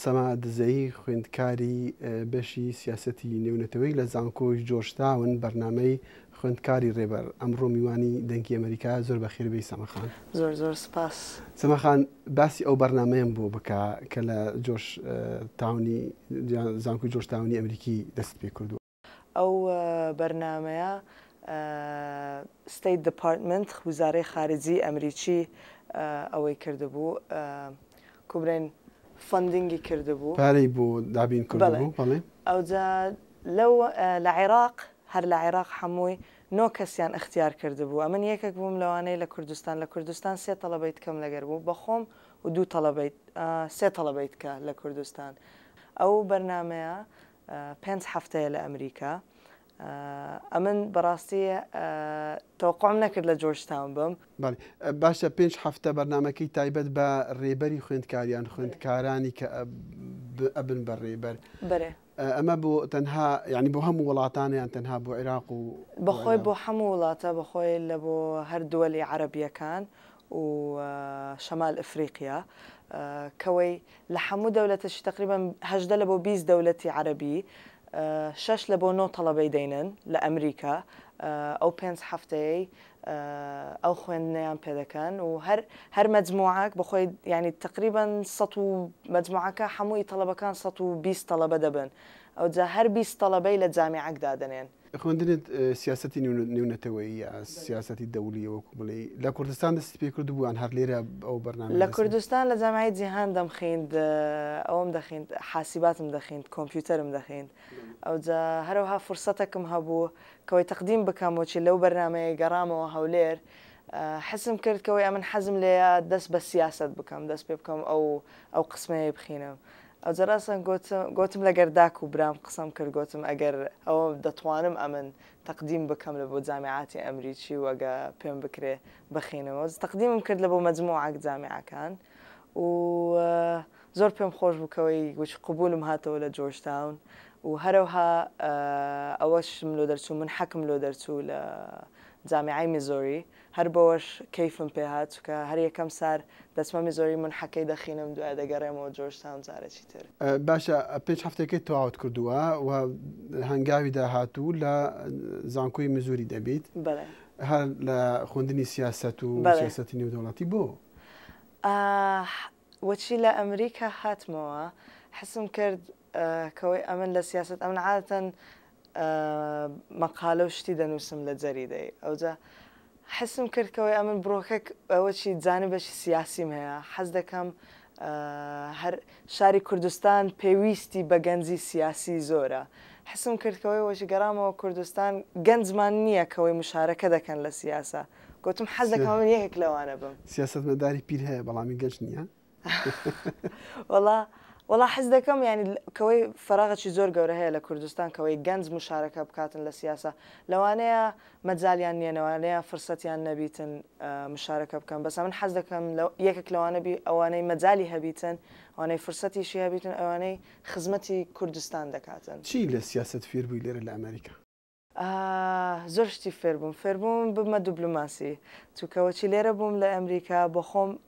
سەما دزەیî خوێندکاری بەشی سیاسەتی نێونەتەوەی لە زانکۆی جۆرج تاون بەرنامەی خوێندکاری ڕێبەر ئەمڕۆ میوانی دەنگی ئەمریکا زۆر بەخێربەی سەماخان. زۆر سپاس. سەماخان باسی ئەو بەرنامەیەم بۆ بکە کە لە جۆرج تاونی زانکۆی جۆرج تاونی ئەمریکی دەست پێ کردووە. ئەو بەرنامەیە ستیت دپارتمنت وزارەی خارجی ئەمریکی ئەوەی کردبوو کوبرێن فەندینگی کردبوو پارەی بۆ دابین کردبوو. ئەوجا لەو لە عێراق هەر لە عێراق هەمووی 9 کەسیان اختیار کردبوو. ئەمن یەکێک بووم لەوانەی لە کوردستان 3 تەڵەبەیت کەم لەگەر بوو بەخۆم و 2 تەڵەبەیت 3 تەڵەبەیت کە لە کوردستان. ئەو بەرنامەیە 5 هەفتەیە لە ئەمریکا. ئەمن بەڕاستی تەوقعم نەکرد لە جۆرج تاون بم. باشە 5 هەفتە بەرنامەکەی تایبەت بە ڕێبەری خوێندکاریان خوێندکارانی کە ئەبن بە ڕێبەر. ئەمە بۆ تەنها یعنی بۆ هەموو وڵاتانیان تەنها بۆ عێراق و بەخۆی بۆ هەموو وڵاتە بەخۆی لە بۆ هەر دووەلی عەرەبیەکان و شەمال ئەفریقیا کەوەی لە هەموو دەولەتەشی تقریبا 18 لە بۆ 20 دەولەتی عەرەبی 6 لە بۆ 9 تەڵەبەی دەینن لە ئەمریکا. ئەو 5 هەفتەیە ئەو خوێندنیان پێ دەکەن و هەر مەجموعەک بەخۆی ینی تقریبا 100 مەجموعەکە هەمووی تەڵەبەکان 120 تەڵەبە دەبن. ئەوجا هەر 20 تەڵەبەی لە جامیعەکدا دەنێن. خوێندنت سیاسەتی نێونەتەوەی یا سیاسەتی دەوڵی وەکو بڵێ لە کوردستان دەستی پێ کردبووان هەر لێرە ئەو بەرنامە لە کوردستان لە جامعەی جیهان دەمخوێند ئەوم دەخوێند حاسیباتم دەخوێند کۆمپیوتەرم دەخوێند. ئەوجا هەروەها فرسەتێکم هەبوو کەوەی تەقدیم بکەم وەچی لەو بەرنامەیە گەڕامەوە هەولێر حسم کرد کەوەی ئەمن حەزم لێیە دەست بە سیاست بکەم دەست پێ بکەم ئەو قسمەیە بخینم. ئەوجا ڕاستن گوتم لەگەر داک و برام قسەم کرد گوتم ئەگەر ئەوە دەتوانم ئەمن تەقدیم بکەم لە بۆ جامیعاتی ئەمریکی و ئەگە پێم بکرێ بخینەوە تەقدیمم کرد لە بۆ مەجموعەک جامیعەکان و زۆر پێم خۆش بووکەوەی وچ قبولم هاتەوە لە جۆرج تاون و هەروها ئەوەشم لۆ دەرچوو من حەکم لۆ دەرچوو لە جامیعەی میزۆری هەر بەوەش کەیفم پێ هات کە هەر یەکەم سار دەچمە میزۆری من حەکەی دەخینم دوای دەگەڕێمەوە جۆرج تاون جارێکی تر. باشە 5 هەفتەکەی تەواوت کردووە و هەنگاوی داهاتوو لە زانکۆی میزۆری دەبیت هەر لە خوێندنی سیاسەت و سیاسەتی نێودەوڵەتی بۆ وەچی لە ئەمریکا هاتمەوە حسم کرد کەوەی ئەمن لە سیاست ئەمن عادەتەن مەقالە و شتی دەنووسم لە جەریدەی ئەوجا حسم کرد کەوەی ئەمن بڕۆکەک ئەوەچی جانبەشی سیاسیم هەیە حەز دەکەم هەر شاری کوردستان پێویستی بە گەنجی سیاسی زۆرە. حسم کردکەوەی وەشی گەڕامەوە کوردستان گەنجمان نییە کەوەی مشارەکە دەکەن لە سیاسە گوتم حەز دەکەم من یەکێک لەوانە بم. سیاسەتمەداری پیر هەیە بەڵامی گەنج نییە؟ وەڵا حەز دەکەم ینی کەوەی فەراغەکی زۆر گەورە هەیە لە کوردستان کەوەی گەنج مشارەکە بکاتن لە سیاسە لەوانەیە مەجالیان نییە لەوانەیە فرسەتیان نەبیتن مشارەکە بکەم بەس من حەز دەکەم یەکێک لەوانە ئەوانەی مەجای هەبیتن ئەوانەی فرسەتیشی هەبیتن ئەوانەی خزمەتی کوردستان دەکاتن. چی لە سیاست فێر بووی لێرە لە ئەمریکا؟ زۆر شتی فێربووم بمە دوبلوماسی چووکەوەچی لێرە بووم لە ئەمریکا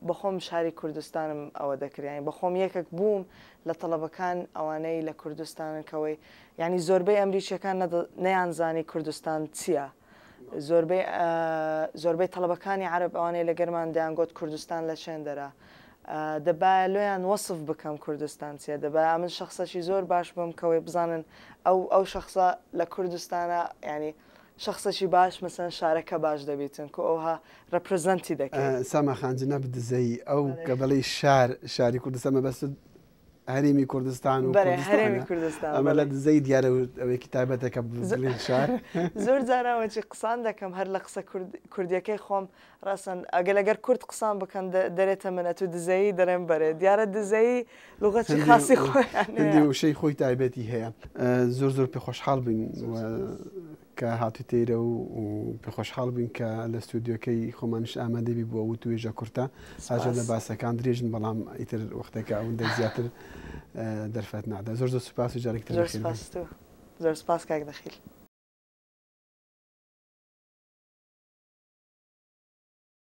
بەخۆم شاری کوردستانم ئەوە دەکریانی بەخۆم یەکێک بووم لە تەڵەبەکان ئەوانەی لە کوردستانن کەوەی ینی زۆربەی ئەمریکیەکان نەیانزانی کوردستان چییە زۆربەی تەڵەبەکانی عەرەب ئەوانەی لە گەرمان دەیانگوت کوردستان لە چێندەرە دەبایە لۆیان وەصف بکەم کوردستان چیە دەبایە من شخصەشی زۆر باش بم کەوەی بزانن ئەو شخصە لە کوردستانە ینی شخصەشی باش مەسەن شارەکە باش دەبێتن کە ئەوها ڕەپرزەنتی دەکەن. ساما خانجنە بدزەی ئەو کە بەڵێ شاری کوردستان مەبەست هەرێمی کوردستان و هەرێمی کوردستان ئەمە لە دزەی دیارە ئەوەیەکی تایبەتەکە بڵێن شار زۆر جاراوەچی قسان دەکەم هەر لە قسە کوردیەکەی خۆم ڕاستن ئەگەر لەگەر کورد قسان بکەن دەرێتە منە تو دزەیی دەرێن بەرێ دیارە دزەیی لوغەتی خاصی خۆیان وشەی خۆی تایبەتی هەیە. زۆر پێ خۆشحاڵ بووین کە هاتی تێرە و پێ خۆشحاڵ بووین کە لە ستودیۆکەی خۆمانش ئامادەبی بووە وتوێژە کورتە هاژە لە باسەکان درێژن بەڵام ئیتر وەختێکە ئەوەندە زیاتر دەرفەت نادا. زۆر سوپاس و جارێک تر زۆر سپاس کاک دەخیل.